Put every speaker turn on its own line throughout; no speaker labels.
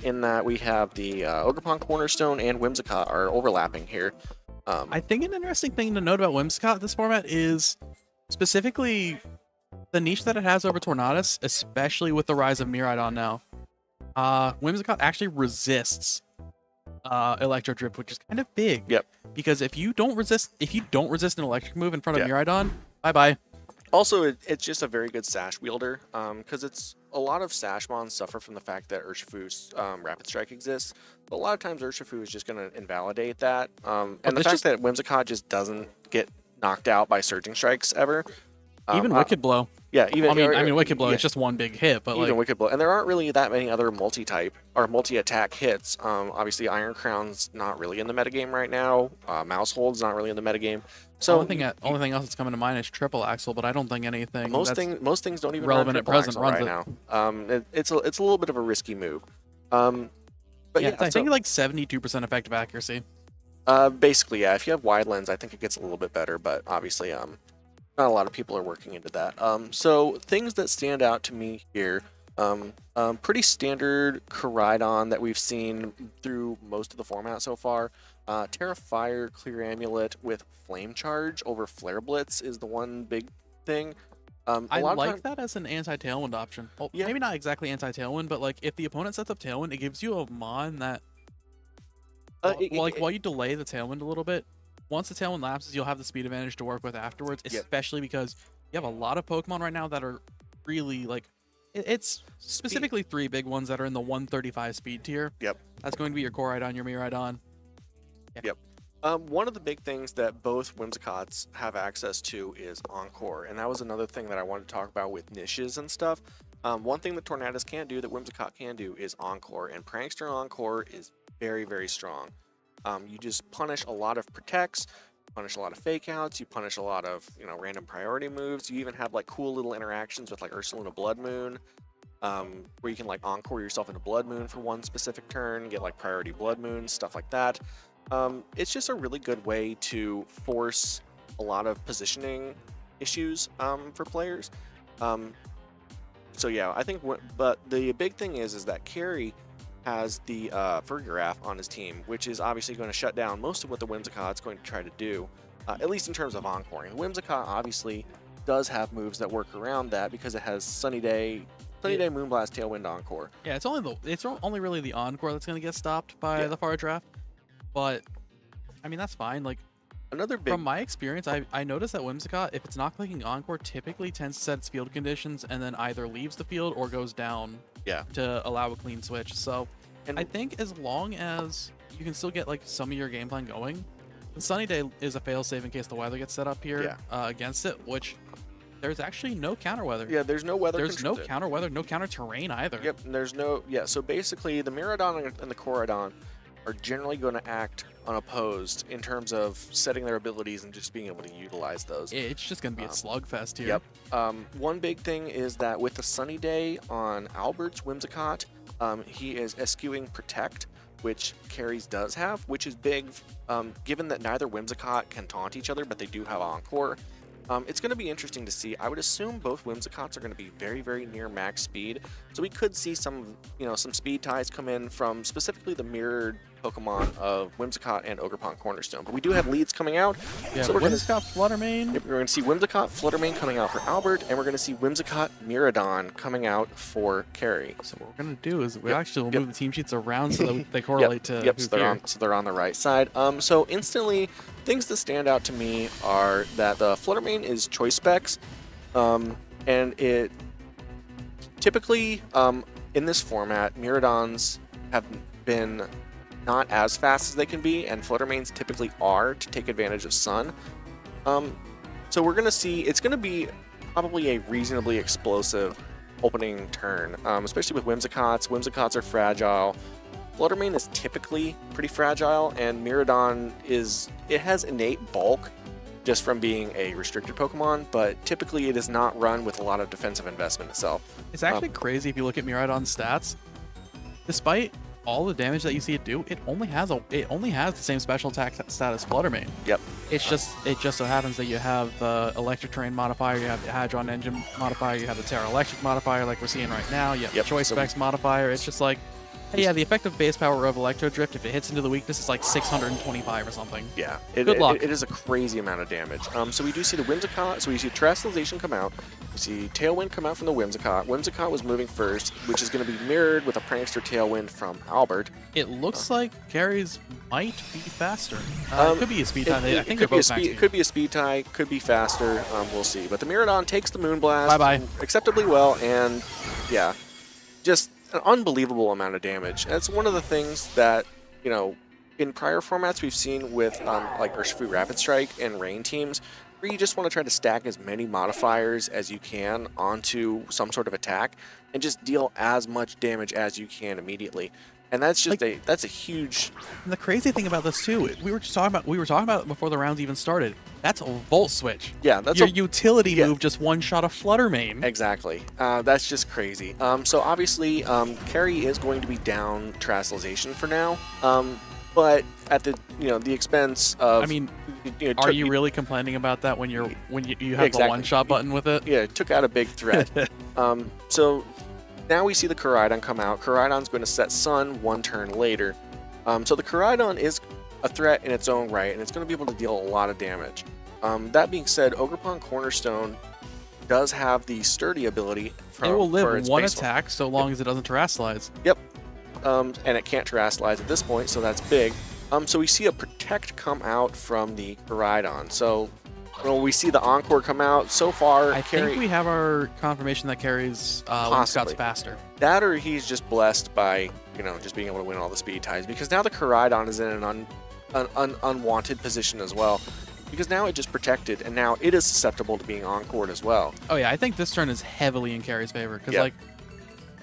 in that we have the Ogerpon, Cornerstone, and Whimsicott are overlapping here.
I think an interesting thing to note about Whimsicott this format is specifically the niche that it has over Tornadus, especially with the rise of Miraidon now. Whimsicott actually resists Electro Drip, which is kind of big.
Yep.
Because if you don't resist an electric move in front of Miraidon, bye-bye.
Also, it's just a very good Sash wielder, because it's a lot of Sashmons suffer from the fact that Urshifu's Rapid Strike exists, but a lot of times Urshifu is just going to invalidate that, and the fact that Whimsicott just doesn't get knocked out by Surging Strikes ever.
Even Wicked Blow.
Yeah, even
I mean Wicked Blow. It's just one big hit, but
even Wicked Blow, and there aren't really that many other multi-type or multi-attack hits. Obviously, Iron Crown's not really in the metagame right now. Mouse Hold's not really in the metagame. So
only thing else that's coming to mind is Triple Axle, but I don't think anything.
Most things don't even
relevant
run
at present
right now. It's a little bit of a risky move. But yeah,
I think like 72% effective accuracy.
Basically, yeah. If you have wide lens, I think it gets a little bit better, but obviously, not a lot of people are working into that. So things that stand out to me here, pretty standard Koraidon that we've seen through most of the format so far. Terra Fire, Clear Amulet with Flame Charge over Flare Blitz is the one big thing.
I like that as an anti-Tailwind option. Well,
yeah.
Maybe not exactly anti-Tailwind, but like if the opponent sets up Tailwind, it gives you a mon that, while you delay the Tailwind a little bit, once the Tailwind lapses, you'll have the speed advantage to work with afterwards, especially because you have a lot of Pokemon right now that are really, like, it's specifically 3 big ones that are in the 135 speed tier.
Yep.
That's going to be your Koraidon, your Miraidon.
Yeah. Yep. One of the big things that both Whimsicotts have access to is Encore, and that was another thing that I wanted to talk about with niches and stuff. One thing that Tornadus can't do that Whimsicott can do is Encore, and Prankster Encore is very, very strong. You just punish a lot of protects, punish a lot of fake outs, you punish a lot of, random priority moves. You even have like cool little interactions with like Ursaluna Blood Moon, where you can like Encore yourself into Blood Moon for one specific turn, get like priority Blood Moon, stuff like that. It's just a really good way to force a lot of positioning issues for players. So yeah, I think, but the big thing is that Carry has the Fergraf on his team, which is obviously going to shut down most of what the Whimsicott's going to try to do, at least in terms of encoring. The Whimsicott obviously does have moves that work around that because it has Sunny Day, Moonblast, Tailwind, Encore.
Yeah, it's only really the Encore that's going to get stopped by the Far Draft, but I mean that's fine. Like from my experience, I noticed that Whimsicott, if it's not clicking Encore, typically tends to set its field conditions and then either leaves the field or goes down.
Yeah. To
allow a clean switch. So I think as long as you can still get like some of your game plan going, the Sunny Day is a failsafe in case the weather gets set up here against it, which there's actually no counter weather.
Yeah, there's no weather.
There's no counter weather, no counter terrain either.
Yep, and there's no so basically the Miraidon and the Koraidon are generally going to act unopposed in terms of setting their abilities and just being able to utilize those.
It's just going to be a slugfest here.
Yep. One big thing is that with the Sunny Day on Albert's Whimsicott, he is eschewing Protect, which Carries does have, which is big given that neither Whimsicott can taunt each other, but they do have Encore. It's going to be interesting to see. I would assume both Whimsicotts are going to be very, very near max speed, so we could see some speed ties come in from specifically the mirrored Pokemon of Whimsicott and Ogerpon Cornerstone. But we do have leads coming out.
Yeah, so Whimsicott, Fluttermane.
We're going to see Whimsicott, Fluttermane coming out for Albert, and we're going to see Whimsicott, Miraidon coming out for Carry.
So what we're going to do is we actually will move the team sheets around so that they correlate to
so they're on the right side. So instantly, things that stand out to me are that the Fluttermane is choice specs, and it typically in this format, Miraidons have been not as fast as they can be, and Fluttermanes typically are to take advantage of Sun. So we're going to see, it's going to be probably a reasonably explosive opening turn, especially with Whimsicotts. Whimsicotts are fragile. Fluttermane is typically pretty fragile, and Miraidon has innate bulk just from being a restricted Pokemon, but typically it is not run with a lot of defensive investment itself.
It's actually crazy if you look at Miraidon's stats. Despite all the damage that you see it do, it only has the same special attack stat as Fluttermane.
Yep.
It just so happens that you have the Electric Terrain modifier, you have the Hadron Engine modifier, you have the Terra Electric modifier like we're seeing right now, you have the Choice Specs modifier. It's just like Hey, yeah, the effective base power of Electro Drift, if it hits into the weakness, is like 625 or something.
Yeah,
Good luck.
It is a crazy amount of damage. So we do see the Whimsicott, so we see Terrestrialization come out, we see Tailwind come out from the Whimsicott. Whimsicott was moving first, which is going to be mirrored with a Prankster Tailwind from Albert.
It looks like Carrie's might be faster. It could be a speed tie. I think they're both max speed.
It could be a speed tie, could be faster, we'll see. But the Miraidon takes the Moonblast
Bye-bye.
acceptably well, and yeah, just an unbelievable amount of damage. That's one of the things that, you know, in prior formats we've seen with like Urshifu Rapid Strike and Rain teams, where you just want to try to stack as many modifiers as you can onto some sort of attack and just deal as much damage as you can immediately. And that's just like, that's a huge.
And the crazy thing about this too, we were talking about it before the rounds even started. That's a Volt Switch.
Yeah, that's
your utility move. Just one shot a Flutter Mane.
Exactly. That's just crazy. So obviously, Carrie is going to be down Terrestrialization for now. But at the the expense of.
I mean, are you really complaining about that when you have the one shot button with it?
Yeah, it took out a big threat. So. Now we see the Koraidon come out. Koraidon's going to set Sun one turn later. So the Koraidon is a threat in its own right, and it's going to be able to deal a lot of damage. That being said, Ogerpon Cornerstone does have the Sturdy ability.
It will live one attack so long as it doesn't Terrasilize.
Yep. And it can't Terrasilize at this point, so that's big. So we see a Protect come out from the Koraidon. So we see the Encore come out. So far,
I think we have our confirmation that Carrie's Whimsicott's faster.
That, or he's just blessed by just being able to win all the speed ties, because now the Koraidon is in an unwanted position as well, because now it just protected, and now it is susceptible to being encored as well.
Oh yeah, I think this turn is heavily in Carrie's favor, because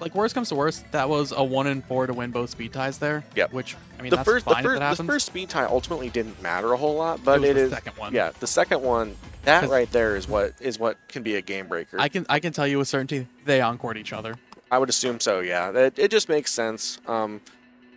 like worst comes to worst, that was a 1 in 4 to win both speed ties there.
Yep.
Which, I mean, that's fine if it happens.
The first speed tie ultimately didn't matter a whole lot, but it is
the second one.
Yeah, the second one, that right there is what can be a game breaker.
I can tell you with certainty they encored each other.
I would assume so. Yeah, it just makes sense. And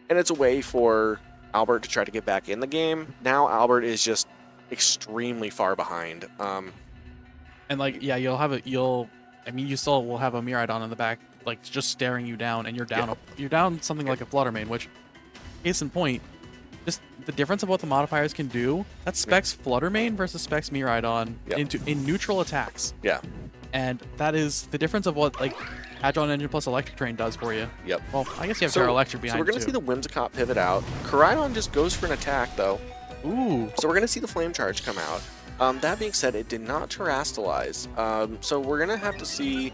it's a way for Albert to try to get back in the game. Now Albert is just extremely far behind.
And like, yeah, I mean, you still will have a Miraidon in the back, like just staring you down, and you're down.
Yeah.
You're down something like a Flutter Mane, which, case in point, just the difference of what the modifiers can do. That specs Flutter Mane versus specs Miraidon in neutral attacks.
Yeah.
And that is the difference of what like Hadron Engine plus Electric Drain does for you.
Yep.
Well, I guess you have Terra Electric behind.
So we're gonna see the Whimsicott pivot out. Koraidon just goes for an attack though.
Ooh.
So we're gonna see the Flame Charge come out. That being said, it did not Terrastalize. So we're gonna have to see,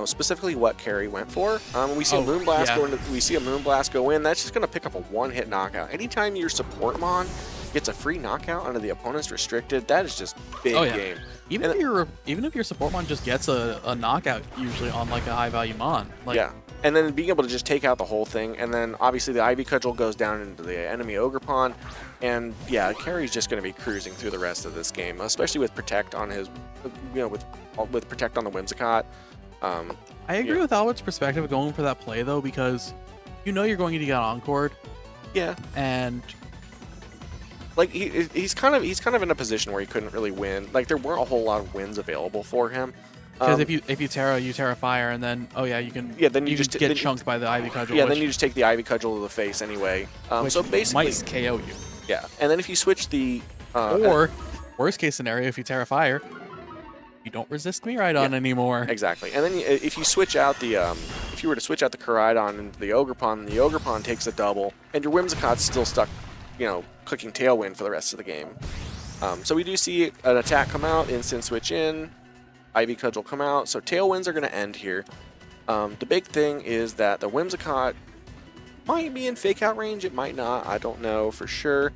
specifically what Carrie went for. We see a Moonblast go in. We see a Moonblast go in. That's just gonna pick up a one-hit knockout. Anytime your support mon gets a free knockout under the opponent's restricted, that is just big game.
Even if your support mon just gets a knockout, usually on like a high value mon. Like,
yeah. And then being able to just take out the whole thing, and then obviously the Ivy Cudgel goes down into the enemy Ogerpon, and yeah, Carrie's just going to be cruising through the rest of this game, especially with Protect on his, with Protect on the Whimsicott.
I agree with Albert's perspective of going for that play though, because you're going to get encored.
Yeah.
And
like he's kind of in a position where he couldn't really win. Like there weren't a whole lot of wins available for him.
Because if you Terra Fire, and then then you just get chunked by the Ivy Cudgel.
Yeah, then you just take the Ivy Cudgel to the face anyway. So basically
might KO you.
Yeah, and then if you switch the
or worst case scenario, if you Terra Fire, you don't resist Miraidon anymore.
Exactly, and then if you switch out the if you were to switch out the Koraidon into the Ogerpon takes a double, and your Whimsicott's still stuck, clicking Tailwind for the rest of the game. So we do see an attack come out, instant switch in. Ivy Cudgel come out, so Tailwinds are going to end here. The big thing is that the Whimsicott might be in Fake Out range, it might not, I don't know for sure.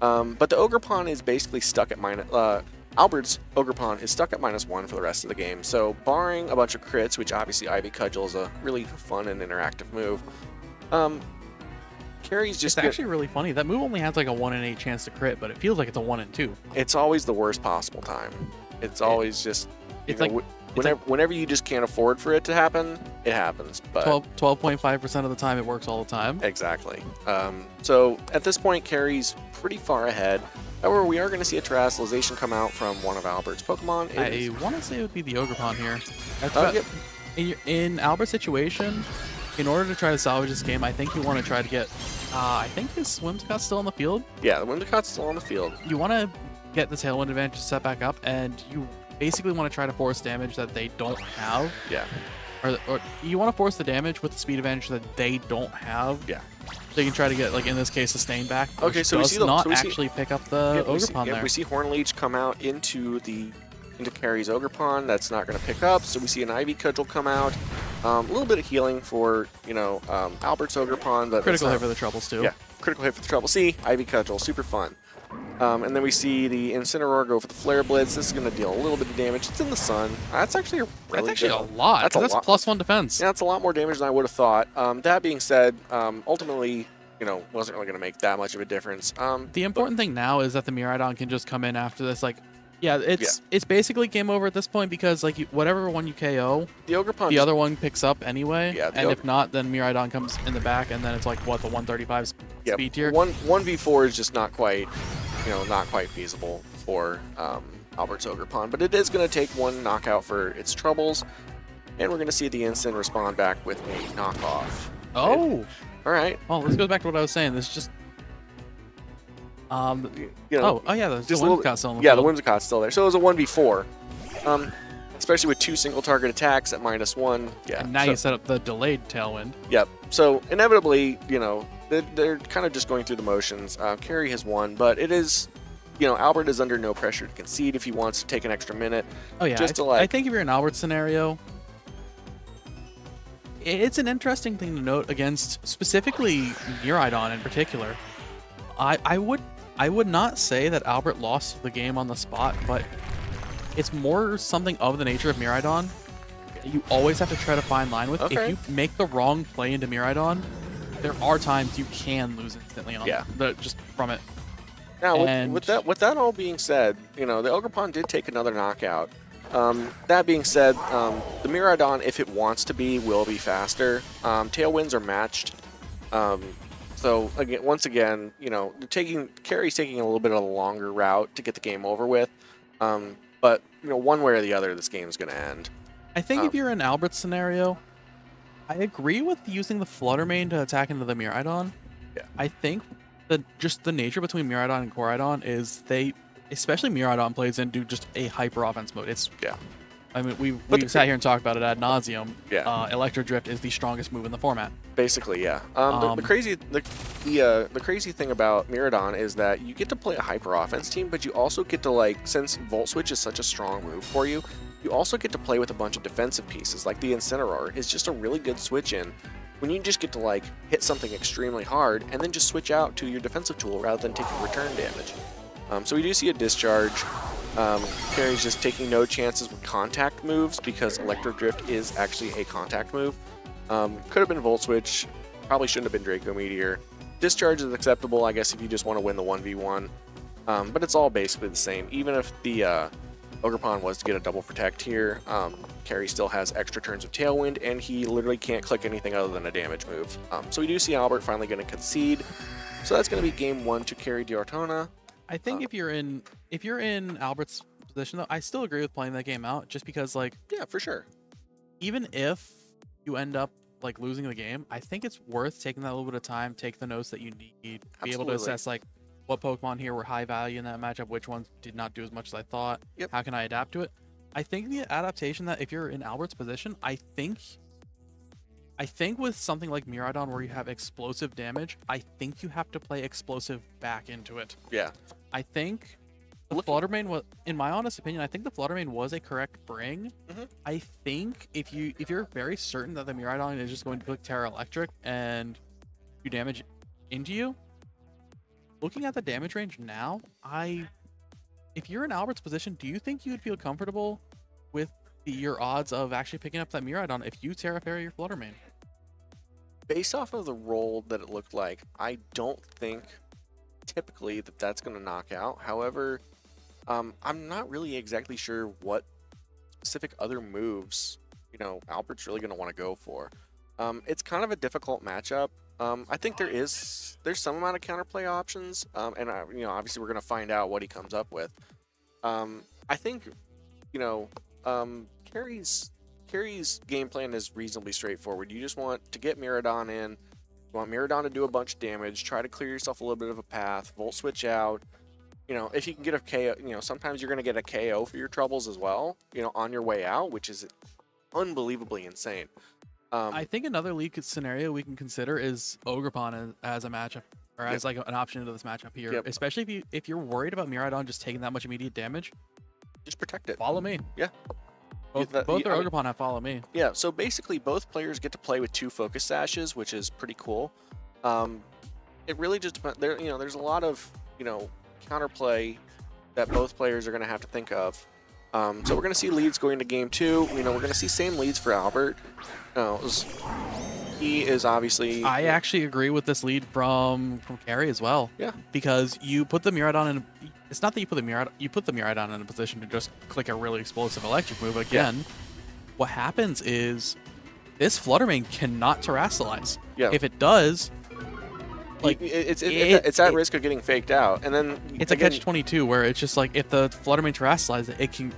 But the Ogerpon is basically stuck at Albert's Ogerpon is stuck at -1 for the rest of the game. So barring a bunch of crits, which obviously Ivy Cudgel is a really fun and interactive move, Carrie's just...
It's actually really funny. That move only has like a 1 in 8 chance to crit, but it feels like it's a 1 in 2.
It's always the worst possible time. It's always just... whenever you just can't afford for it to happen, it happens. But
12.5% of the time, it works all the time.
Exactly. So at this point, Carrie's pretty far ahead. However, we are going to see a Terrastalization come out from one of Albert's Pokemon.
I want to say it would be the Ogerpon here. In Albert's situation, in order to try to salvage this game, I think you want to try to get. I think his Whimsicott's still on the field.
Yeah, the Whimsicott's still on the field.
You want to get the Tailwind advantage set back up, and you basically want to try to force damage that they don't have.
Yeah.
Or you want to force the damage with the speed advantage that they don't have.
Yeah.
So you can try to get, like in this case, Sustain back.
Okay, so
does not actually pick up the Ogerpon there.
We see Hornleech come out into Carrie's Ogerpon. That's not going to pick up. So we see an Ivy Cudgel come out. A little bit of healing for Albert's Ogerpon, but
critical hit for the troubles too.
Yeah, critical hit for the trouble. See, Ivy Cudgel, super fun. And then we see the Incineroar go for the Flare Blitz. This is going to deal a little bit of damage. It's in the sun. That's actually a
lot. That's +1 defense.
Yeah, that's a lot more damage than I would have thought. That being said, ultimately, wasn't really going to make that much of a difference.
The important thing now is that the Miraidon can just come in after this. Like, yeah, it's basically game over at this point because like whatever one you KO,
the Ogerpon,
the other one picks up anyway.
Yeah,
and if not, then Miraidon comes in the back, and then it's like what, the 135 speed tier.
1v4 is just not quite. Not quite feasible for Albert's Ogerpon, but it is going to take one knockout for its troubles, and we're going to see the Instant respond back with a knockoff.
Oh!
All right.
Oh, let's go back to what I was saying. This is just... yeah, the Whimsicott's still on the
field. The Whimsicott's still there. So it was a 1v4, especially with 2 single target attacks at -1. Yeah.
And now you set up the delayed Tailwind.
Yep. So inevitably, they're kind of just going through the motions. Carrie has won, but it is, Albert is under no pressure to concede if he wants to take an extra minute.
Oh yeah, I think if you're in Albert's scenario, it's an interesting thing to note against specifically Miraidon in particular. I would not say that Albert lost the game on the spot, but it's more something of the nature of Miraidon. You always have to try to find line with.
Okay.
If you make the wrong play into Miraidon, there are times you can lose instantly on just from it.
Now, with that all being said, the Ogerpon did take another knockout. That being said, the Miraidon, if it wants to be, will be faster. Tailwinds are matched. So again, once again, Carrie's taking a little bit of a longer route to get the game over with. But one way or the other, this game is going to end.
I think if you're in Albert's scenario, I agree with using the Flutter Mane to attack into the Miraidon.
Yeah.
I think that just the nature between Miraidon and Koraidon is especially Miraidon plays into just a hyper offense mode. I mean, we sat here and talked about it ad nauseum.
Yeah.
Electro Drift is the strongest move in the format.
Basically, yeah. The crazy thing about Miraidon is that you get to play a hyper offense team, but you also get to since Volt Switch is such a strong move for you, you also get to play with a bunch of defensive pieces. Like the Incineroar is just a really good switch in when you just get to hit something extremely hard and then just switch out to your defensive tool rather than taking return damage. So we do see a discharge. Carrie's just taking no chances with contact moves because Electro Drift is actually a contact move. Could have been Volt Switch, probably shouldn't have been Draco Meteor. Discharge is acceptable, I guess, if you just want to win the 1v1. But it's all basically the same. Even if the Ogerpon was to get a double protect here, Carrie still has extra turns of Tailwind, and he literally can't click anything other than a damage move. So we do see Albert finally going to concede. So that's going to be game 1 to Carrie D'Ortona.
I think if you're in Albert's position, though, I still agree with playing that game out, just because
yeah, for sure.
Even if you end up losing the game, I think it's worth taking that little bit of time, take the notes that you need, be able to assess what Pokemon here were high value in that matchup, which ones did not do as much as I thought.
Yep.
How can I adapt to it? I think the adaptation that if you're in Albert's position, I think with something like Miraidon where you have explosive damage, I think you have to play explosive back into it.
Yeah.
I think the Flutter Mane was, in my honest opinion, I think the Flutter Mane was a correct bring. I think if you're very certain that the Miraidon is just going to click Terra Electric and do damage into you, looking at the damage range now, if you're in Albert's position, do you think you would feel comfortable with your odds of actually picking up that Miraidon if you Terra Fairy your Flutter Mane?
Based off of the roll that it looked like, I don't think typically that's going to knock out. However, I'm not really exactly sure what specific other moves Albert's really going to want to go for. It's kind of a difficult matchup. I think there's some amount of counterplay options, and obviously we're going to find out what he comes up with. I think Carrie's Carrie's game plan is reasonably straightforward. You just want to get Miraidon in. You want Miraidon to do a bunch of damage. Try to clear yourself a little bit of a path. Volt switch out. You know, if you can get a KO, you know, sometimes you're going to get a KO for your troubles as well, you know, on your way out, which is unbelievably insane.
I think another league scenario we can consider is Ogerpon as a matchup, or as like an option into this matchup here. Especially if you're worried about Miraidon just taking that much immediate damage,
just protect it.
Follow me.
Yeah.
Both their Ogerpon have follow me.
Yeah, so basically both players get to play with 2 focus sashes, which is pretty cool. It really just depends. There, you know, there's a lot of, you know, counterplay that both players are going to have to think of. So we're going to see leads going to game 2. You know, we're going to see same leads for Albert. He is obviously...
I actually agree with this lead from Carrie as well.
Yeah.
Because you put the Miraidon in... It's not that you put the Miraidon in a position to just click a really explosive electric move. Again, what happens is this Fluttermane cannot terrasilize.
Yeah.
If it does...
Like it's at risk of getting faked out, and then
it's again, a catch-22 where it's just like if the Fluttermane terrasilize it can.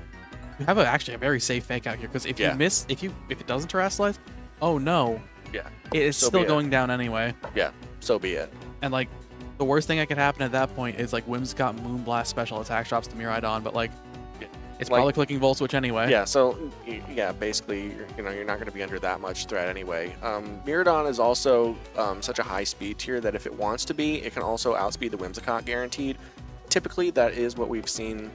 You have actually a very safe fake out here because if you miss, if it doesn't terrasilize, oh no, it is still going down anyway.
Yeah, so be it.
And like the worst thing that could happen at that point is like Whimsicott Moonblast special attack drops to Miraidon, but like it's probably clicking Volt Switch anyway.
Yeah, so yeah, basically, you know, you're not going to be under that much threat anyway. Miraidon is also such a high speed tier that if it wants to be, it can also outspeed the Whimsicott guaranteed. Typically, that is what we've seen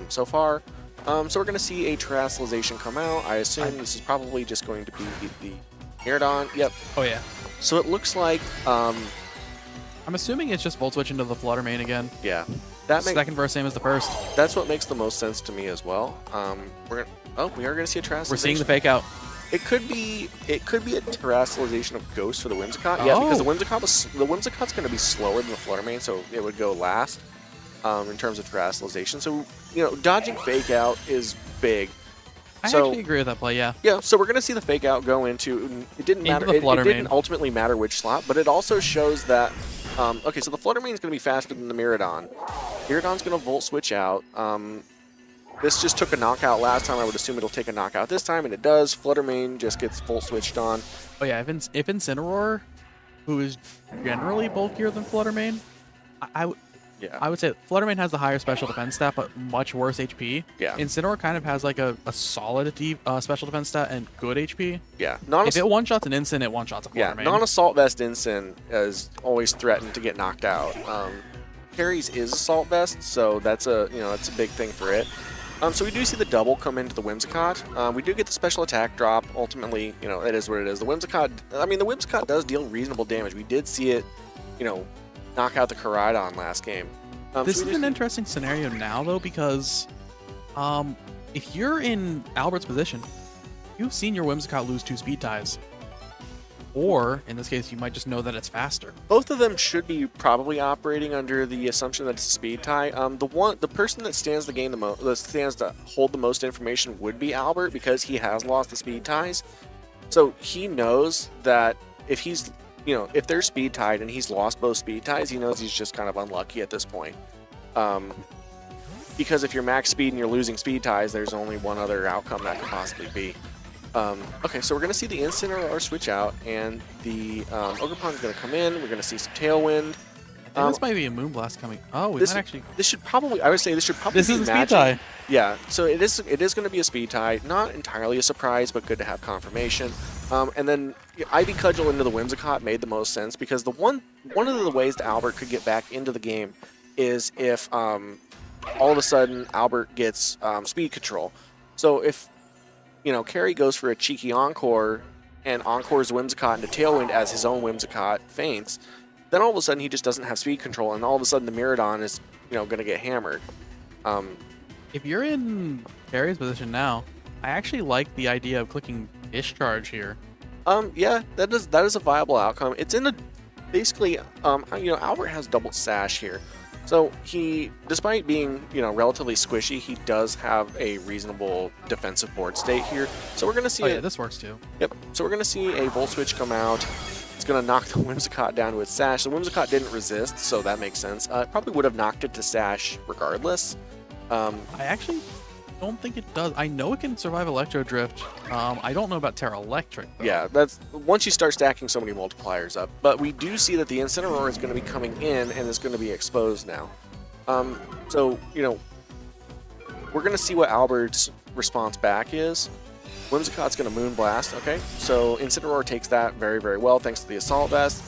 so far. So we're going to see a terrasalization come out. I assume this is probably just going to be the Miraidon. Yep.
Oh yeah.
So it looks like I'm
assuming it's just Volt Switch into the Fluttermane again.
Yeah. That
second verse same as the first.
That's what makes the most sense to me as well. We are gonna see a terrasalization.
We're seeing the fake out.
It could be a terrasalization of Ghost for the Whimsicott. Yeah, because the Whimsicott's gonna be slower than the Fluttermane, so it would go last in terms of terrasalization. So you know, dodging fake out is big.
I actually agree with that play. Yeah.
Yeah. So we're gonna see the fake out go into. It didn't matter. It didn't ultimately matter which slot, but it also shows that. Okay, so the Fluttermane is going to be faster than the Miraidon. Miraidon's going to Volt Switch out. This just took a knockout last time. I would assume it'll take a knockout this time, and it does. Fluttermane just gets Volt Switched on.
Oh yeah, if Incineroar, who is generally bulkier than Fluttermane, I would say Fluttermane has the higher special defense stat, but much worse HP.
Yeah.
Incineroar kind of has like a solid special defense stat and good HP.
Yeah.
If it one-shots an Incin, it one-shots a Fluttermane.
Yeah, non-Assault Vest Incin is always threatened to get knocked out. Carries is Assault Vest, so that's a big thing for it. So we do see the double come into the Whimsicott. We do get the special attack drop. Ultimately, you know, it is what it is. The Whimsicott does deal reasonable damage. We did see it, you know, knock out the Koraidon last game.
This is an interesting scenario now, though, because if you're in Albert's position, you've seen your Whimsicott lose 2 speed ties. Or, in this case, you might just know that it's faster.
Both of them should be probably operating under the assumption that it's a speed tie. The person that stands the game the most, that stands to hold the most information would be Albert, because he has lost the speed ties. So he knows that if he's if they're speed tied and he's lost both speed ties, he knows he's just kind of unlucky at this point. Because if you're max speed and you're losing speed ties, there's only one other outcome that could possibly be. Okay, so we're going to see the Incineroar switch out, and the Ogerpon's going to come in. We're going to see some Tailwind.
This might be a Moonblast coming. Oh, might actually.
This should probably. I would say this should probably.
This is a speed tie.
Yeah, so it is going to be a speed tie. Not entirely a surprise, but good to have confirmation. And then Ivy Cudgel into the Whimsicott made the most sense, because one of the ways that Albert could get back into the game is if all of a sudden Albert gets speed control. So if Carrie goes for a cheeky Encore and Encores Whimsicott into Tailwind as his own Whimsicott feints, then all of a sudden he just doesn't have speed control, and all of a sudden the Miraidon is going to get hammered.
If you're in Carrie's position now, I actually like the idea of clicking Discharge here.
Yeah, that is a viable outcome. It's in a basically Albert has double sash here. So he, despite being, relatively squishy, he does have a reasonable defensive board state here. So we're going to see
yeah, this works too.
Yep. So we're going to see a Volt Switch come out. It's going to knock the Whimsicott down to its sash. The Whimsicott didn't resist, so that makes sense. It probably would have knocked it to sash regardless.
I actually don't think it does. I know it can survive Electro Drift. I don't know about Terra Electric, though.
Yeah, that's once you start stacking so many multipliers up. But we do see that the Incineroar is going to be coming in and is going to be exposed now. So, you know, we're going to see what Albert's response back is. Whimsicott's going to Moonblast. Okay, so Incineroar takes that very, very well thanks to the Assault Vest.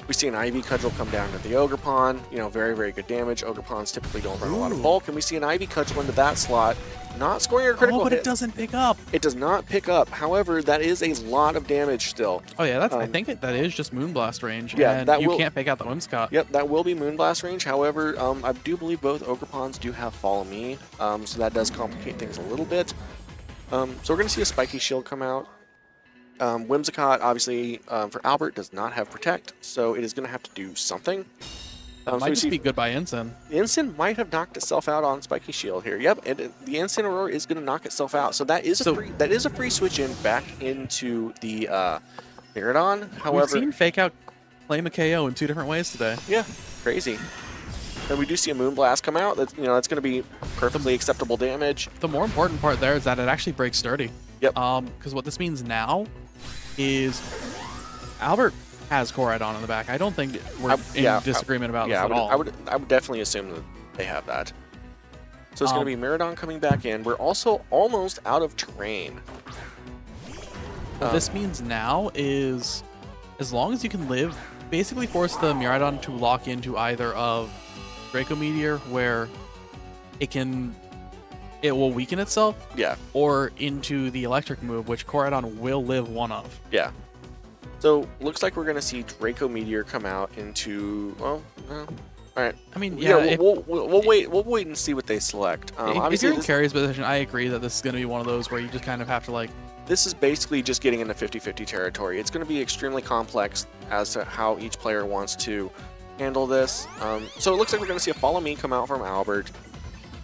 We see an Ivy Cudgel come down to the Ogerpon. You know, very, very good damage. Ogerpons typically don't run a lot of bulk. And we see an Ivy Cudgel into that slot, not scoring a critical
but
hit.
it doesn't pick up.
It does not pick up. However, that is a lot of damage still.
Oh, yeah, that's. I think that is just Moonblast range.
Yeah,
and
that
you
will,
can't pick out the Whimsicott.
Yep, that will be Moonblast range. However, I do believe both Ogerpons do have Follow Me, so that does complicate things a little bit. So we're going to see a Spiky Shield come out. Whimsicott, obviously, for Albert, does not have Protect, so it is going to have to do something.
Might just be goodbye Ensign.
Ensign might have knocked itself out on Spiky Shield here. Yep, and the Incineroar is going to knock itself out. So that is a free switch in back into the Miraidon. However,
we've seen Fake Out claim a KO in 2 different ways today.
Yeah, crazy. And we do see a Moonblast come out. That's that's going to be perfectly acceptable damage.
The more important part there is that it actually breaks Sturdy.
Yep.
Because what this means now is Albert has Koraidon in the back. I don't think we're in disagreement about this at all.
I would definitely assume that they have that. So it's going to be Miraidon coming back in. We're also almost out of terrain.
What this means now is, as long as you can live, basically force the Miraidon to lock into either of Draco Meteor, where it will weaken itself, or into the electric move, which Koraidon will live one of.
Yeah. So looks like we're gonna see Draco Meteor come out into. Well, all right.
I mean,
we'll wait and see what they select.
If you're in Carrie's position, I agree that this is gonna be one of those where you just kind of have to like.
This is basically just getting into 50-50 territory. It's gonna be extremely complex as to how each player wants to handle this. So it looks like we're gonna see a Follow Me come out from Albert.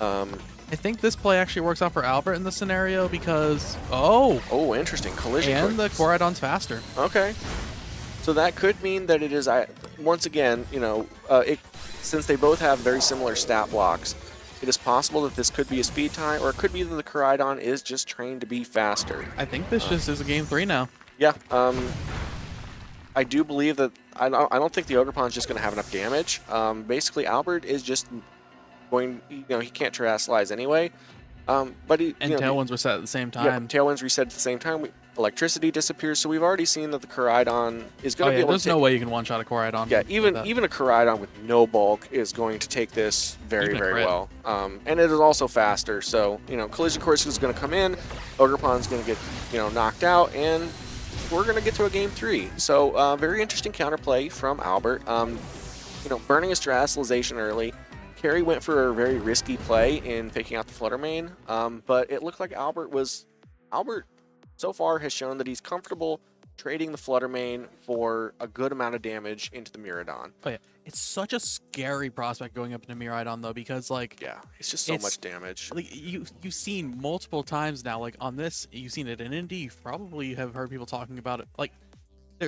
I think this play actually works out for Albert in this scenario because
interesting collision.
And the Koraidon's faster.
Okay, so that could mean that it is once again, since they both have very similar stat blocks, it is possible that this could be a speed tie, or it could be that the Koraidon is just trained to be faster.
I think this just is a game 3 now.
Yeah. I do believe that I don't think the Ogerpon's just going to have enough damage. Basically, Albert is just going, he can't Terrasilize anyway. But
Tailwinds were set at the same time.
Yeah, Tailwinds reset at the same time. Electricity disappears, so we've already seen that the Koraidon is going to be able
there's no way you can one-shot a Koraidon.
Yeah, even a Koraidon with no bulk is going to take this very, very well. And it is also faster, so, Collision Course is going to come in, Ogerpon's going to get, knocked out, and we're going to get to a game 3. So, very interesting counterplay from Albert. Burning his Terrasalization early. Carrie went for a very risky play in faking out the Flutter Mane, but it looked like Albert so far has shown that he's comfortable trading the Flutter Mane for a good amount of damage into the Miraidon.
Oh yeah, it's such a scary prospect going up into Miraidon though, because
it's just so much damage.
Like you've seen multiple times now, like on this, you've seen it in Indy. You probably have heard people talking about it. Like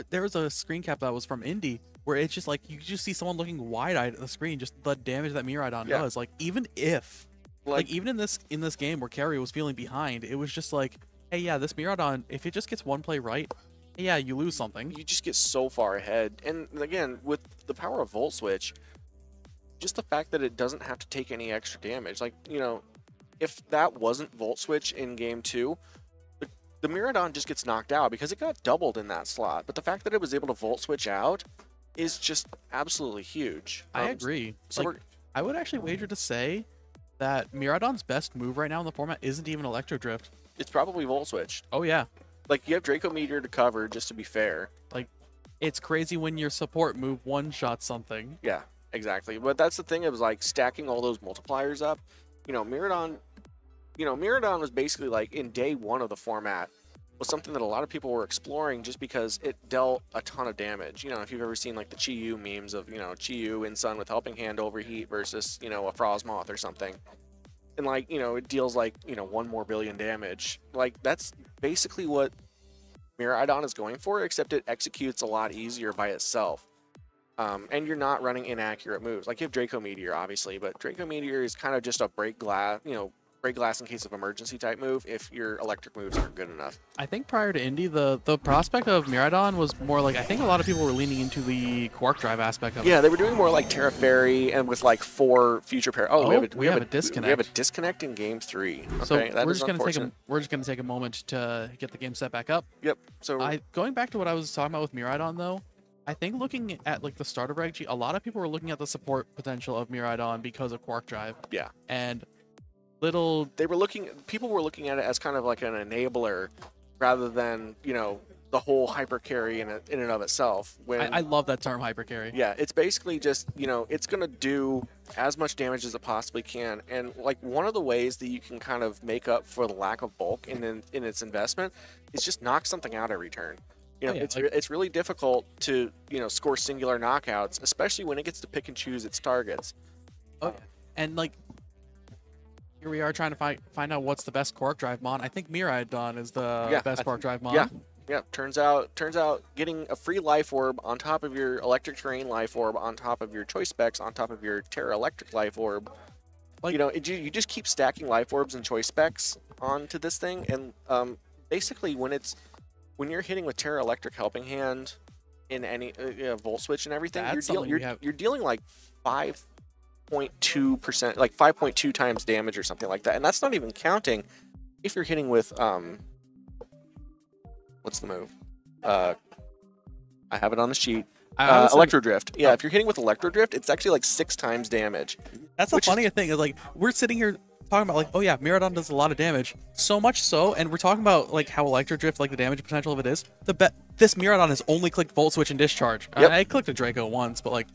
there was a screen cap that was from Indy, where it's just like you just see someone looking wide-eyed at the screen, just the damage that Miraidon does. Like even if, even in this game where Carrie was feeling behind, it was just like, hey, yeah, this Miraidon, if it just gets one play right, yeah, you lose something.
You just get so far ahead, and again, with the power of Volt Switch, just the fact that it doesn't have to take any extra damage. Like if that wasn't Volt Switch in game 2. The Miraidon just gets knocked out because it got doubled in that slot. But the fact that it was able to Volt Switch out is just absolutely huge.
I agree. So I would actually wager to say that Miraidon's best move right now in the format isn't even Electro Drift.
It's probably Volt Switch.
Oh, yeah.
Like, you have Draco Meteor to cover, just to be fair.
Like, it's crazy when your support move one-shots something.
Yeah, exactly. But that's the thing, it was like stacking all those multipliers up. Miraidon was basically like in day 1 of the format was something that a lot of people were exploring just because it dealt a ton of damage. If you've ever seen like the Chi-Yu memes of, Chi-Yu in Sun with Helping Hand overheat versus, a Frostmoth or something. And like, it deals like, 1 more billion damage. Like that's basically what Miraidon is going for, except it executes a lot easier by itself. And you're not running inaccurate moves. Like you have Draco Meteor, obviously, but Draco Meteor is kind of just a break glass, break glass in case of emergency type move if your electric moves aren't good enough.
I think prior to Indy, the prospect of Miraidon was more like, I think a lot of people were leaning into the Quark Drive aspect of it.
Yeah, they were doing more like Terra Fairy and with like 4 future pair. Oh,
we have a disconnect.
We have a disconnect in game 3. Okay,
so
that
we're
is
just gonna
unfortunate.
we're just gonna take a moment to get the game set back up.
Yep. So
going back to what I was talking about with Miraidon though, I think looking at like the starter reg, a lot of people were looking at the support potential of Miraidon because of Quark Drive.
Yeah.
And
people were looking at it as kind of like an enabler rather than, you know, the whole hyper carry in and of itself.
I love that term, hyper carry.
Yeah, it's basically just, you know, it's going to do as much damage as it possibly can. And like one of the ways that you can kind of make up for the lack of bulk in its investment is just knock something out every turn. You know, it's really difficult to, you know, score singular knockouts, especially when it gets to pick and choose its targets.
Oh, and like here we are trying to find out what's the best Quark Drive mon. I think Miraidon is the best Quark Drive mon.
Yeah. Yeah, turns out getting a free life orb on top of your electric terrain life orb, on top of your choice specs, on top of your Terra electric life orb, like, you know, you just keep stacking life orbs and choice specs onto this thing, and basically when you're hitting with Terra electric helping hand in any volt switch and everything, you're dealing like 5.2%, like 5.2 times damage or something like that, and that's not even counting if you're hitting with what's the move? I have it on the sheet. Electro Drift. Yeah, if you're hitting with Electro Drift, it's actually like 6 times damage.
That's the funniest thing. Is like we're sitting here talking about like, oh yeah, Miraidon does a lot of damage. So much so, and we're talking about like how Electro Drift, like the damage potential of it is. This Miraidon has only clicked Volt Switch and Discharge.
Yep.
I clicked a Draco once, but like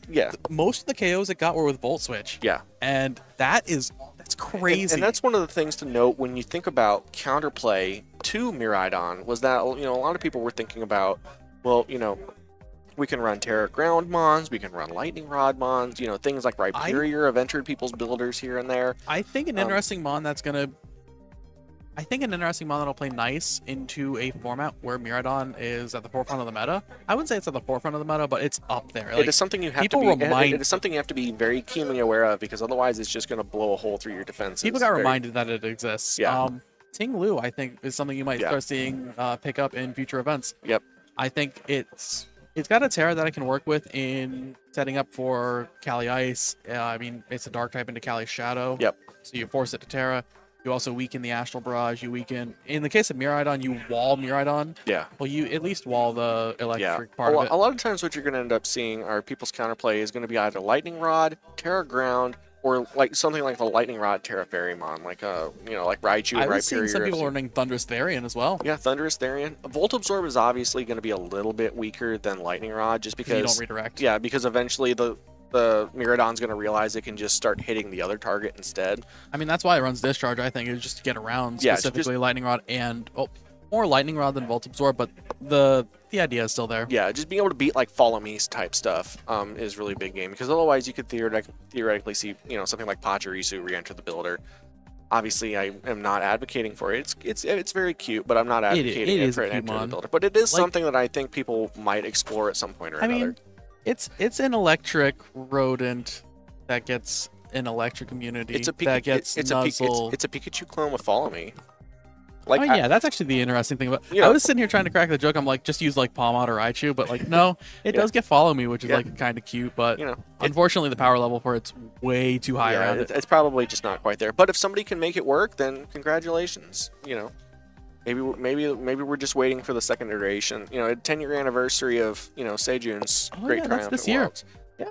most of the KOs it got were with Volt Switch.
Yeah.
And that's crazy.
And that's one of the things to note when you think about counterplay to Miraidon was that, you know, a lot of people were thinking about, well, you know, we can run Terra Ground Mons, we can run Lightning Rod Mons, you know, things like Rhyperior have entered people's builders here and there.
I think an interesting mon that'll play nice into a format where Miraidon is at the forefront of the meta. I wouldn't say it's at the forefront of the meta, but it's up there. Like,
it is something you have to be. It is something you have to be very keenly aware of, because otherwise it's just going to blow a hole through your defenses.
People got reminded that it exists.
Yeah.
Ting Lu, I think, is something you might start seeing pick up in future events.
Yep.
I think it's got a Terra that I can work with in setting up for Kali Ice. I mean, it's a Dark type into Kali Shadow.
Yep.
So you force it to Terra. You also weaken the Astral Barrage. You weaken, in the case of Miraidon, you wall Miraidon.
Yeah.
Well, you at least wall the electric part of it.
A lot of times what you're going to end up seeing are people's counterplay is going to be either Lightning Rod, Terra Ground, or like something like the Lightning Rod Terra Fairy mon, like you know, like Raichu and Rhyperior.
I was seeing some people running Thunderous Therian as well.
Yeah, Thunderous Therian. Volt Absorb is obviously going to be a little bit weaker than Lightning Rod, just because
you don't redirect.
Yeah, because eventually the Miraidon's going to realize it can just start hitting the other target instead.
I mean, that's why it runs Discharge, I think, is just to get around specifically Lightning Rod and more Lightning Rod than Volt Absorb, but the idea is still there.
Yeah, just being able to beat like Follow Me type stuff is really big game, because otherwise you could theoretically see, you know, something like Pachirisu re-enter the builder. Obviously, I am not advocating for it. It's very cute, but I'm not advocating for it to enter the builder. But it is something that I think people might explore at some point or another.
Mean, it's an electric rodent that gets an electric community.
It's a Pikachu clone with Follow Me.
Like, yeah, that's actually the interesting thing about. I was sitting here trying to crack the joke. I'm like, just use like Palmot or Raichu, but like, no, it does get Follow Me, which is like kind of cute. But unfortunately, the power level for it's way too high around it.
It's probably just not quite there. But if somebody can make it work, then congratulations. You know, maybe we're just waiting for the second iteration. You know, a 10-year anniversary of Seijun's Great Triumph
this year.
Yeah.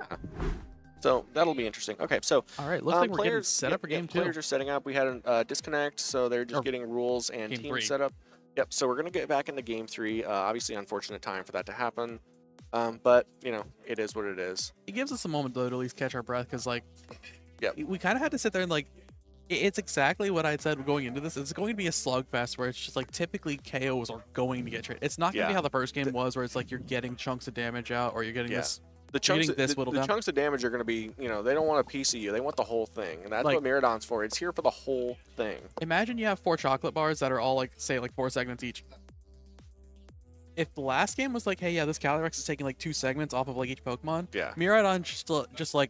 So that'll be interesting. Okay, so
all right, looks like we're getting set up for game 2.
Players are setting up. We had a disconnect, so they're just getting rules and team set up. Yep. So we're gonna get back into game 3. Obviously, unfortunate time for that to happen, but you know, it is what it is.
It gives us a moment though to at least catch our breath, because like, we kind of had to sit there and like, it's exactly what I had said going into this. It's going to be a slugfest where it's just like typically KOs are going to get traded. It's not going to be how the first game was, where it's like you're getting chunks of damage out, or you're getting this.
The chunks of damage are going to be, you know, they don't want a piece of you. They want the whole thing. And that's what Miraidon's for. It's here for the whole thing.
Imagine you have 4 chocolate bars that are all like, say, like 4 segments each. If the last game was like, hey, yeah, this Calyrex is taking like 2 segments off of like each Pokemon, Miraidon just like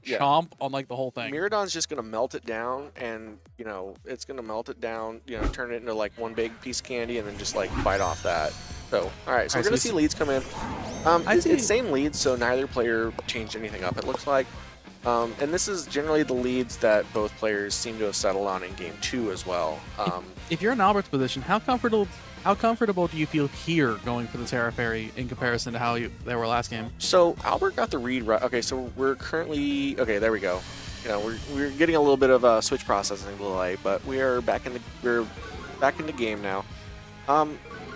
chomp on like the whole thing.
Miraidon's just gonna melt it down, and it's gonna melt it down. Turn it into like one big piece of candy, and then just like bite off that. So all right, so we're gonna see leads come in. It's same leads, so neither player changed anything up. It looks like. And this is generally the leads that both players seem to have settled on in Game 2 as well.
If you're in Albert's position, how comfortable do you feel here going for the Terra Fairy in comparison to how they were last game?
So Albert got the read right. Okay, so we're currently there we go. We're getting a little bit of a switch processing delay, but we're back into game now.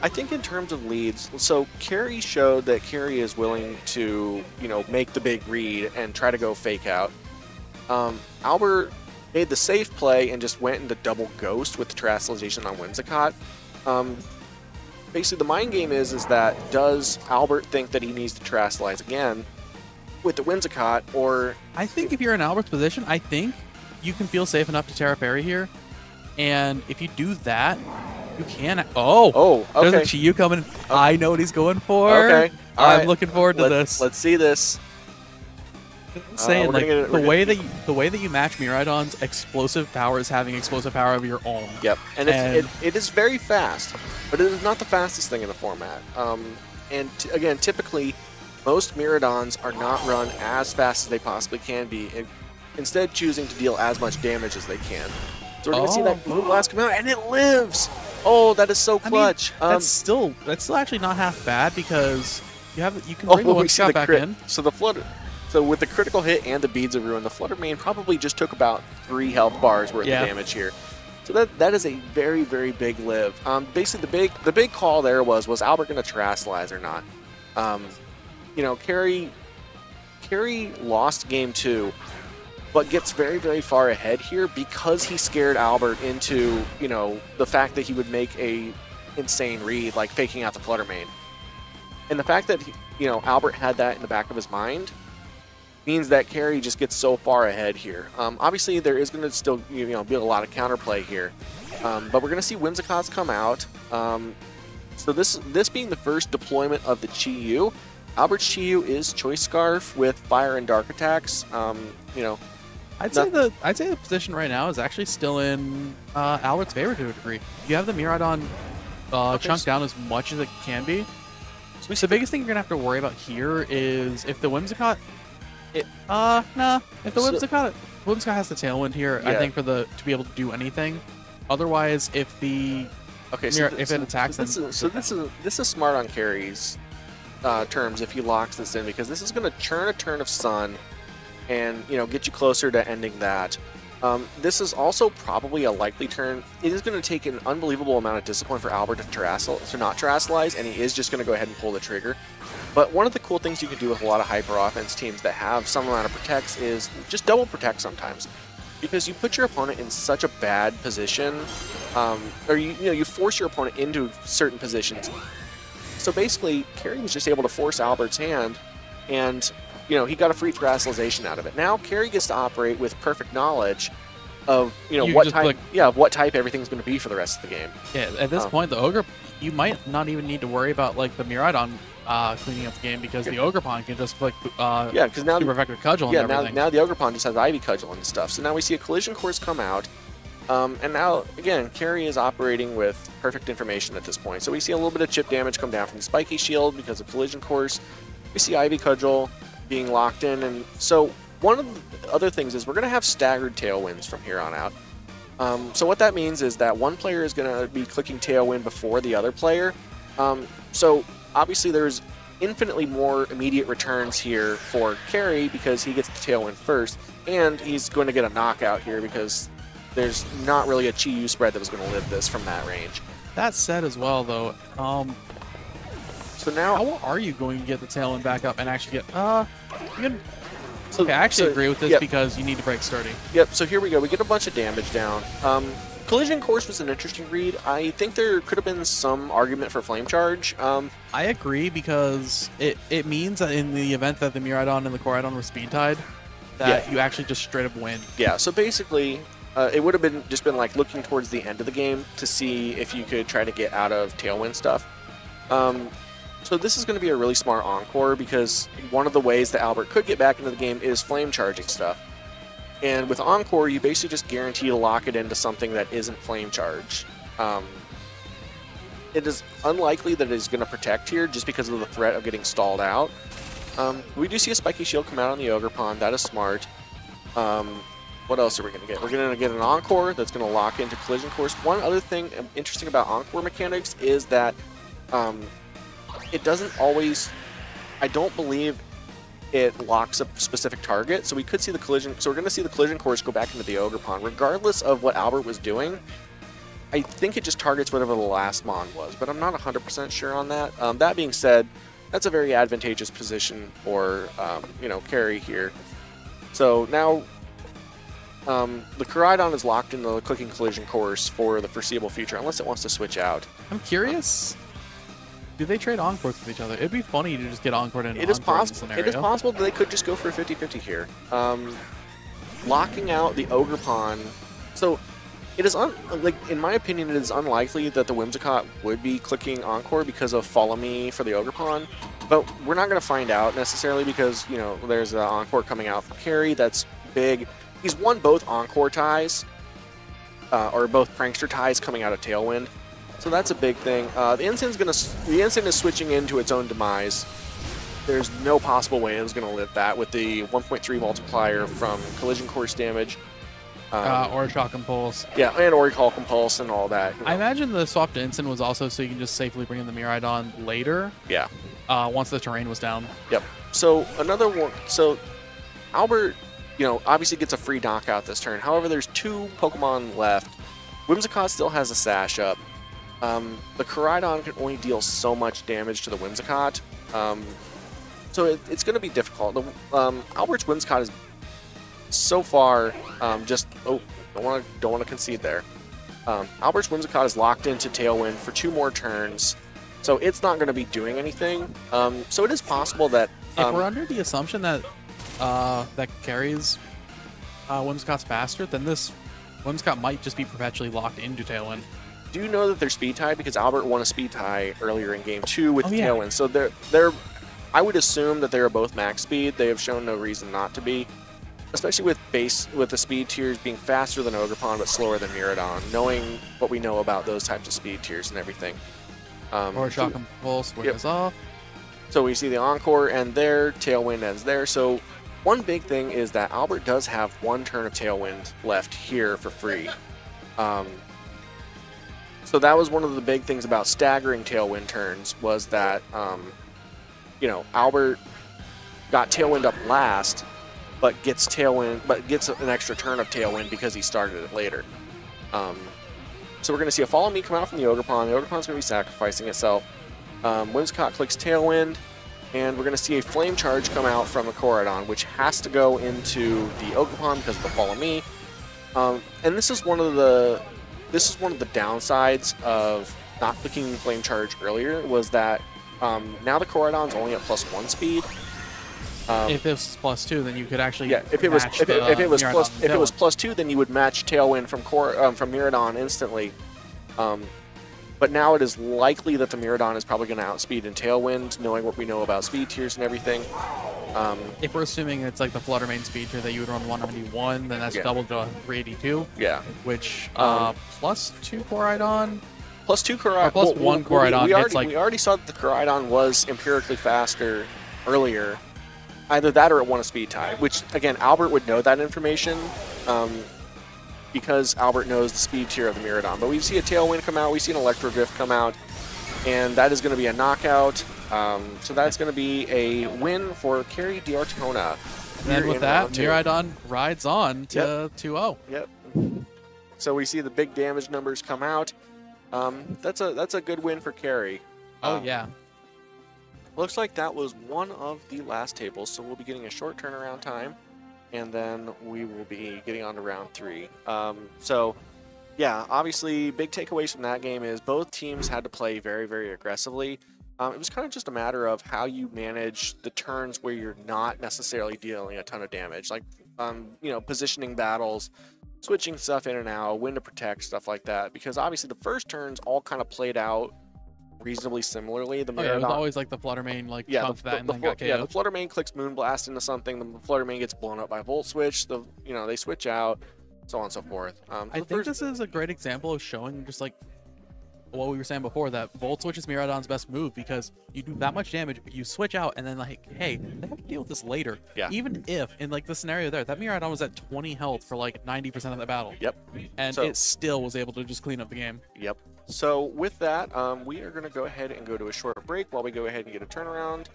I think in terms of leads, so Carrie showed that Carrie is willing to, make the big read and try to go fake out. Albert made the safe play and just went into double ghost with the terrestrialization on Whimsicott. Basically, the mind game is that does Albert think that he needs to terrestrialize again with the Whimsicott, or...
I think if you're in Albert's position, I think you can feel safe enough to Terra Fairy here. And if you do that... You can. Oh, okay. There's a Chi-Yu coming. Okay. I know what he's going for.
Okay.
I'm looking forward to this.
Let's see this.
I'm saying the way that you match Miraidon's explosive power is having explosive power of your own.
Yep. And it is very fast, but it is not the fastest thing in the format. Again, typically, most Miraidons are not run as fast as they possibly can be, instead choosing to deal as much damage as they can. So we're going to see that blue blast come out, and it lives! Oh, that is so clutch.
I mean, that's still actually not half bad, because you can bring the Whimsicott back in.
So with the critical hit and the Beads of Ruin, the Flutter Mane probably just took about 3 health bars worth of damage here. So that is a very, very big live. Basically, the big call there was Albert going to terrestrialize or not? Carrie lost Game 2. But gets very, very far ahead here because he scared Albert into, the fact that he would make a insane read, like faking out the Flutter Mane. And the fact that, Albert had that in the back of his mind means that Carrie just gets so far ahead here. Obviously, there is going to still, be a lot of counterplay here. But we're going to see Whimsicotts come out. So this being the first deployment of the Chi-Yu, Albert's Chi-Yu is Choice Scarf with Fire and Dark attacks.
I'd say the position right now is actually still in Albert's favor to a degree. You have the Miraidon chunked down as much as it can be. So the biggest thing you're gonna have to worry about here is if the Whimsicott, if the Whimsicott has the Tailwind here, I think to be able to do anything. Otherwise, if it attacks,
this is smart on Carrie's terms if he locks this in, because this is gonna churn a turn of Sun. And get you closer to ending that. This is also probably a likely turn. It is going to take an unbelievable amount of discipline for Albert to not terrestrialize, and he is just going to go ahead and pull the trigger. But one of the cool things you can do with a lot of hyper offense teams that have some amount of protects is just double protect sometimes, because you put your opponent in such a bad position, or you force your opponent into certain positions. So basically, Carrie was just able to force Albert's hand, and he got a free terrestrialization out of it. Now Carrie gets to operate with perfect knowledge of what type everything's going to be for the rest of the game.
Yeah, at this point, the Ogre, you might not even need to worry about like the Miraidon cleaning up the game, because the Ogerpon can just like
because now
super effective cudgel and everything.
Now the Ogerpon just has Ivy Cudgel and stuff. So now we see a Collision Course come out. And now, again, Carrie is operating with perfect information at this point. So we see a little bit of chip damage come down from the Spiky Shield because of Collision Course. We see Ivy Cudgel being locked in, and so one of the other things is we're going to have staggered tailwinds from here on out. So what that means is that one player is going to be clicking tailwind before the other player. So obviously there's infinitely more immediate returns here for Carrie because he gets the tailwind first, and he's going to get a knockout here because there's not really a Chi-Yu spread that was going to live this from that range.
That said as well, though,
so now,
how are you going to get the tailwind back up and actually get? Okay, I actually agree with this because you need to break starting.
Yep. So here we go. We get a bunch of damage down. Collision Course was an interesting read. I think there could have been some argument for Flame Charge.
I agree, because it means that in the event that the Miraidon and the Koraidon were speed tied, that you actually just straight up win.
Yeah. So basically, it would have been like looking towards the end of the game to see if you could try to get out of tailwind stuff. So this is going to be a really smart Encore, because one of the ways that Albert could get back into the game is flame charging stuff. And with Encore, you basically just guarantee to lock it into something that isn't flame charged. It is unlikely that it is going to protect here just because of the threat of getting stalled out. We do see a spiky shield come out on the Ogre Pond. That is smart. What else are we going to get? We're going to get an Encore that's going to lock into collision course. One other thing interesting about Encore mechanics is that it doesn't always, I don't believe it locks a specific target, so we could see the collision, so we're going to see the collision course go back into the Ogre Pond. Regardless of what Albert was doing, I think it just targets whatever the last Mon was, but I'm not 100% sure on that. That being said, that's a very advantageous position for, you know, carry here. So now, the Koraidon is locked in the clicking collision course for the foreseeable future, unless it wants to switch out.
I'm curious. Do they trade Encores with each other? It'd be funny to just get Encored in an
It is
Encore
possible.
scenario.
It is possible that they could just go for a 50-50 here. Locking out the Ogre Pond. So it is like, in my opinion, it is unlikely that the Whimsicott would be clicking Encore because of Follow Me for the Ogre Pond. But we're not going to find out necessarily, because, you know, there's an Encore coming out for carry that's big. He's won both Encore ties, or both Prankster ties coming out of Tailwind. So that's a big thing. The Ensign is switching into its own demise. There's no possible way it was going to live that with the 1.3 multiplier from collision course damage.
Or Shock Impulse.
Yeah, and Oricall Compulse and all that. You know.
I imagine the swapped Ensign was also so you can just safely bring in the Miraidon later.
Yeah.
Once the terrain was down.
Yep. So another one. So Albert, you know, obviously gets a free knockout this turn. However, there's 2 Pokemon left. Whimsicott still has a sash up. The Koraidon can only deal so much damage to the Whimsicott, so it's going to be difficult. Albert's Whimsicott is so far just don't want to concede there. Albert's Whimsicott is locked into Tailwind for 2 more turns, so it's not going to be doing anything. So it is possible that
if we're under the assumption that that carries Whimsicott's faster, then this Whimsicott might just be perpetually locked into Tailwind.
Do you know that they're speed tied? Because Albert won a speed tie earlier in game 2 with Tailwind. So they're I would assume that they are both max speed. They have shown no reason not to be, especially with the speed tiers being faster than Ogre Pond but slower than Miraidon. Knowing what we know about those types of speed tiers and everything.
Or Shock Impulse wears off.
So we see the Encore and their Tailwind ends there. So one big thing is that Albert does have 1 turn of Tailwind left here for free. So that was one of the big things about staggering Tailwind turns, was that, you know, Albert got Tailwind up last, but gets an extra turn of Tailwind because he started it later. So we're going to see a Follow Me come out from the Ogre Pond. The Ogre Pond's going to be sacrificing itself. Whimsicott clicks Tailwind, and we're going to see a Flame Charge come out from the Koraidon, which has to go into the Ogre Pond because of the Follow Me. And this is one of the downsides of not clicking Flame Charge earlier, was that now the Koraidon's only at +1 speed.
If it was +2, then you could actually
if it was +2, then you would match Tailwind from Miraidon instantly. But now it is likely that the Miraidon is probably going to outspeed in Tailwind, knowing what we know about speed tiers and everything.
If we're assuming it's like the Flutter main speed tier that you would run 191, then that's double to 382.
Yeah.
Which +2 Koraidon.
+2 Koraidon.
+1 Koraidon.
We already saw that the Koraidon was empirically faster earlier. Either that or it won a speed tie, which, again, Albert would know that information because Albert knows the speed tier of the Miraidon. But we see a Tailwind come out, we see an Electro Drift come out, and that is going to be a knockout. So that's going to be a win for Carrie D'Artona.
And with that, Miraidon rides on to 2-0.
Yep. So we see the big damage numbers come out. That's a good win for Carrie.
Oh, yeah.
Looks like that was one of the last tables, so we'll be getting a short turnaround time, and then we will be getting on to round 3. So, yeah, obviously, big takeaways from that game is both teams had to play very, very aggressively. It was kind of just a matter of how you manage the turns where you're not necessarily dealing a ton of damage, like, you know, positioning battles, switching stuff in and out, when to protect, stuff like that, because obviously the first turns all kind of played out reasonably similarly. The
It was always like the Flutter Main chunked that and then got KO'd.
Yeah, the Flutter Main clicks Moonblast into something. The Flutter Main gets blown up by Volt Switch. They switch out, so on and so forth.
I think this is a great example of showing just like what we were saying before, that Volt Switch is Miraidon's best move, because you do that much damage, you switch out, and then like, hey, they have to deal with this later.
Yeah.
Even if, in like the scenario there, that Miraidon was at 20 health for like 90% of the battle.
Yep.
And it still was able to just clean up the game.
Yep. So with that, we are going to go ahead and go to a short break while we go ahead and get a turnaround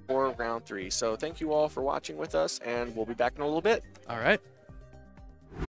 for round 3. So thank you all for watching with us, and we'll be back in a little bit.
All right.